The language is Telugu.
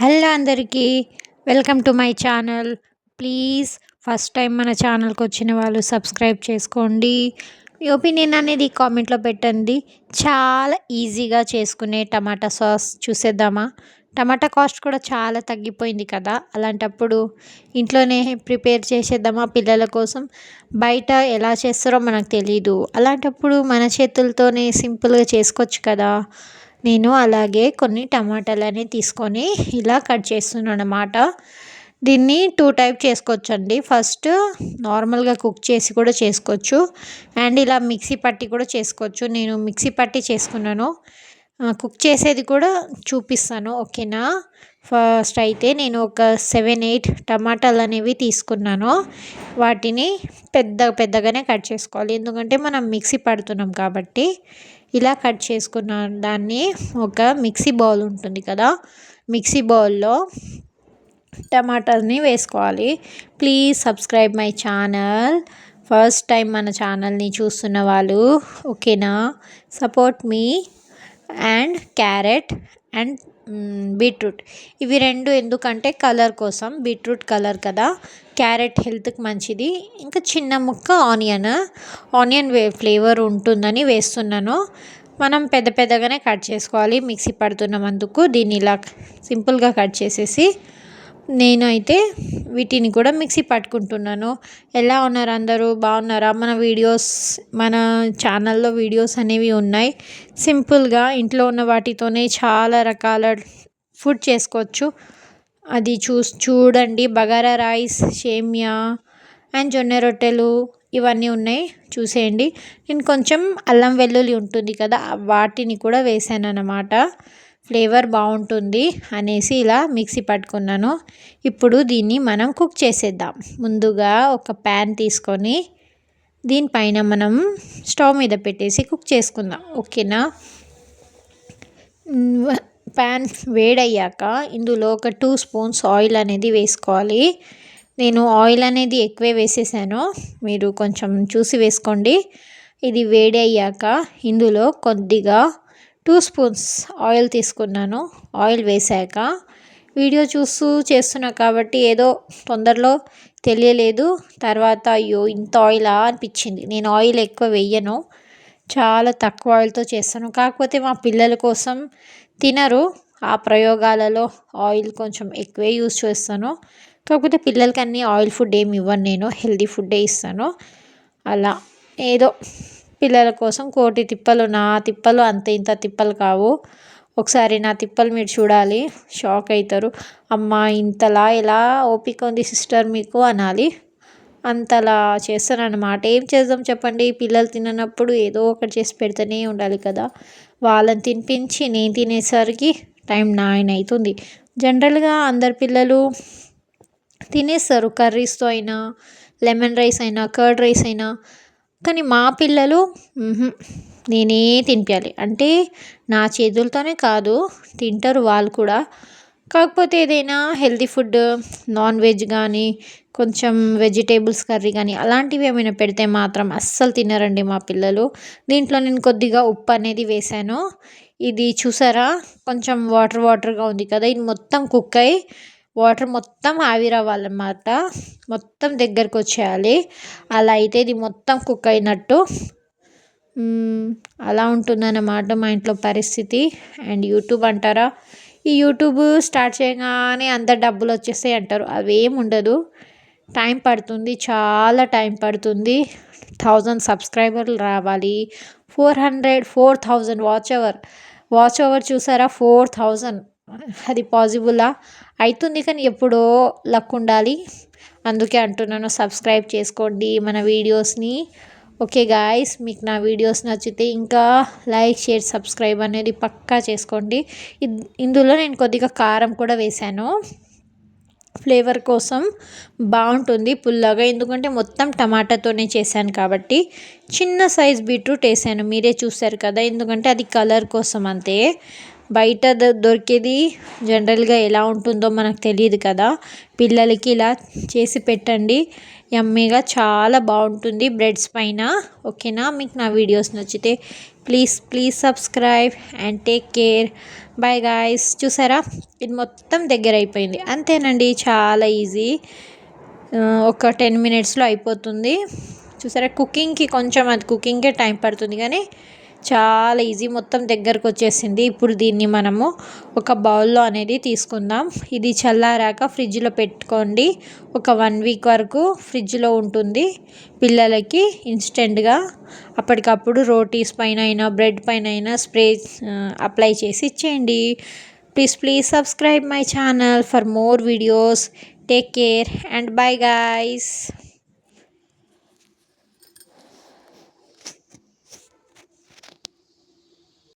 హలో అందరికీ welcome to my channel. Please first time మన ఛానల్కి వచ్చిన వాళ్ళు సబ్స్క్రైబ్ చేసుకోండి. మీ ఒపీనియన్ అనేది కామెంట్లో పెట్టండి. చాలా ఈజీగా చేసుకునే టమాటా సాస్ చూసేద్దామా? టమాటా కాస్ట్ కూడా చాలా తగ్గిపోయింది కదా, అలాంటప్పుడు ఇంట్లోనే ప్రిపేర్ చేసేద్దామా పిల్లల కోసం? బయట ఎలా చేస్తారో మనకు తెలీదు, అలాంటప్పుడు మన చేతులతోనే సింపుల్గా చేసుకోవచ్చు కదా. నేను అలాగే కొన్ని టమాటాలని తీసుకొని ఇలా కట్ చేస్తున్నాను అన్నమాట. దీన్ని టూ టైప్ చేసుకోవచ్చండి. ఫస్ట్ నార్మల్గా కుక్ చేసి కూడా చేసుకోవచ్చు, అండ్ ఇలా మిక్సీ పట్టి కూడా చేసుకోవచ్చు. నేను మిక్సీ పట్టి చేసుకున్నాను, కుక్ చేసేది కూడా చూపిస్తాను, ఓకేనా? ఫస్ట్ అయితే నేను ఒక 7-8 టమాటాలు అనేవి తీసుకున్నాను. వాటిని పెద్దగానే కట్ చేసుకోవాలి, ఎందుకంటే మనం మిక్సీ పడుతున్నాం కాబట్టి. ఇలా కట్ చేసుకున్న దాన్ని ఒక మిక్సీ బౌల్ ఉంటుంది కదా, మిక్సీ బౌల్లో టమాటాని వేసుకోవాలి. Please subscribe my channel. First time మన ఛానల్ని చూస్తున్న వాళ్ళు, ఓకేనా? Support me. And carrot and beetroot, ఇవి రెండు ఎందుకంటే కలర్ కోసం. బీట్రూట్ కలర్ కదా, క్యారెట్ హెల్త్కి మంచిది. ఇంకా చిన్న ముక్క ఆనియన్ ఫ్లేవర్ ఉంటుందని వేస్తున్నాను. మనం పెద్దగానే కట్ చేసుకోవాలి, మిక్సీ పడుతున్నందుకు. దీన్ని ఇలా సింపుల్గా కట్ చేసేసి నేనైతే వీటిని కూడా మిక్సీ పట్టుకుంటున్నాను. ఎలా ఉన్నారు అందరూ? బాగున్నారా? మన ఛానల్లో వీడియోస్ అనేవి ఉన్నాయి. సింపుల్గా ఇంట్లో ఉన్న వాటితోనే చాలా రకాల ఫుడ్ చేసుకోవచ్చు. అది చూడండి. బగారా రైస్, సేమియా అండ్ జొన్న రొట్టెలు ఇవన్నీ ఉన్నాయి, చూసేయండి. నేను కొంచెం అల్లం వెల్లుల్లి ఉంటుంది కదా, వాటిని కూడా వేసాను అన్నమాట. ఫ్లేవర్ బాగుంటుంది అనేసి ఇలా మిక్సీ పట్టుకున్నాను. ఇప్పుడు దీన్ని మనం కుక్ చేసేద్దాం. ముందుగా ఒక ప్యాన్ తీసుకొని దీనిపైన మనం స్టవ్ మీద పెట్టేసి కుక్ చేసుకుందాం, ఓకేనా? ప్యాన్ వేడయ్యాక ఇందులో ఒక 2 స్పూన్స్ ఆయిల్ అనేది వేసుకోవాలి. నేను ఆయిల్ అనేది ఎక్కువే వేసేసాను, మీరు కొంచెం చూసి వేసుకోండి. ఇది వేడి అయ్యాక ఇందులో కొద్దిగా 2 స్పూన్స్ ఆయిల్ తీసుకున్నాను. ఆయిల్ వేసాక వీడియో చూస్తూ చేస్తున్నా కాబట్టి ఏదో తొందరలో తెలియలేదు. తర్వాత అయ్యో ఇంత ఆయిలా అనిపించింది. నేను ఆయిల్ ఎక్కువ వేయను, చాలా తక్కువ ఆయిల్తో చేస్తాను. కాకపోతే మా పిల్లల కోసం తినరు, ఆ ప్రయోగాలలో ఆయిల్ కొంచెం ఎక్కువే యూస్ చేస్తాను. కాకపోతే పిల్లలకి అన్నీ ఆయిల్ ఫుడ్ ఏమి ఇవ్వను, నేను హెల్దీ ఫుడ్డే ఇస్తాను. అలా ఏదో పిల్లల కోసం కోటి తిప్పలు. నా తిప్పలు అంత ఇంత తిప్పలు కావు. ఒకసారి నా తిప్పలు మీరు చూడాలి, షాక్ అవుతారు. అమ్మ ఇంతలా ఎలా ఓపిక ఉంది సిస్టర్ మీకు అనాలి, అంతలా చేస్తాను అన్నమాట. ఏం చేద్దాం చెప్పండి, పిల్లలు తిననప్పుడు ఏదో ఒకటి చేసి పెడితేనే ఉండాలి కదా. వాళ్ళని తినిపించి నేను తినేసరికి టైం 9 అవుతుంది. జనరల్గా అందరు పిల్లలు తినేస్తారు, కర్రీస్తో అయినా, లెమన్ రైస్ అయినా, కర్డ్ రైస్ అయినా. కానీ మా పిల్లలు నేనే తినిపించాలి. అంటే నా చేతులతోనే కాదు, తింటారు వాళ్ళు కూడా. కాకపోతే ఏదైనా హెల్తీ ఫుడ్, నాన్ వెజ్ కానీ, కొంచెం వెజిటేబుల్స్ కర్రీ కానీ అలాంటివి ఏమైనా పెడితే మాత్రం అస్సలు తినరండి మా పిల్లలు. దీంట్లో నేను కొద్దిగా ఉప్పు అనేది వేసాను. ఇది చూసారా, కొంచెం వాటర్గా ఉంది కదా, ఇది మొత్తం కుక్ అయ్యి వాటర్ మొత్తం ఆవిరవ్వాలన్నమాట, మొత్తం దగ్గరకు వచ్చేయాలి. అలా అయితే ఇది మొత్తం కుక్ అయినట్టు. అలా ఉంటుందన్నమాట మా ఇంట్లో పరిస్థితి. అండ్ యూట్యూబ్ అంటారా, ఈ యూట్యూబ్ స్టార్ట్ చేయగానే అందరు డబ్బులు వచ్చేస్తాయి అంటారు. అవేం ఉండదు, టైం పడుతుంది, చాలా టైం పడుతుంది. 1000 సబ్స్క్రైబర్లు రావాలి, 4,000 వాచ్ ఓవర్ చూసారా, 4,000. అది పాసిబులా? అవుతుంది కానీ ఎప్పుడో లక్ ఉండాలి. అందుకే అంటున్నాను, సబ్స్క్రైబ్ చేసుకోండి మన వీడియోస్ని. ఓకే గాయస్, మీకు నా వీడియోస్ నచ్చితే ఇంకా లైక్, షేర్, సబ్స్క్రైబ్ అనేది పక్కా చేసుకోండి. ఇందులో నేను కొద్దిగా కారం కూడా వేశాను, ఫ్లేవర్ కోసం బాగుంటుంది పుల్లగా. ఎందుకంటే మొత్తం టమాటాతోనే చేశాను కాబట్టి. చిన్న సైజ్ బీట్రూట్ వేసాను, మీరే చూసారు కదా, ఎందుకంటే అది కలర్ కోసం అంతే. బయట దొరికేది జనరల్గా ఎలా ఉంటుందో మనకు తెలియదు కదా. పిల్లలకి ఇలా చేసి పెట్టండి, యమ్మీగా చాలా బాగుంటుంది బ్రెడ్స్ పైన. ఓకేనా, మీకు నా వీడియోస్ నచ్చితే please subscribe and take care. Bye guys. చూసారా, ఇది మొత్తం దగ్గర అయిపోయింది. అంతేనండి, చాలా ఈజీ. ఒక 10 మినిట్స్లో అయిపోతుంది. చూసారా, కుకింగ్కే టైం పడుతుంది, కానీ చాలా ఈజీ, మొత్తం దగ్గరకు వచ్చేసింది. ఇప్పుడు దీన్ని మనము ఒక బౌల్లో అనేది తీసుకుందాం. ఇది చల్లారాక ఫ్రిడ్జ్లో పెట్టుకోండి. ఒక 1 వీక్ వరకు ఫ్రిడ్జ్లో ఉంటుంది. పిల్లలకి ఇన్స్టెంట్గా అప్పటికప్పుడు రోటీస్ పైన అయినా బ్రెడ్ పైన అయినా స్ప్రే అప్లై చేసి ఇచ్చేయండి. Please subscribe my channel for more videos. Take care and by guys.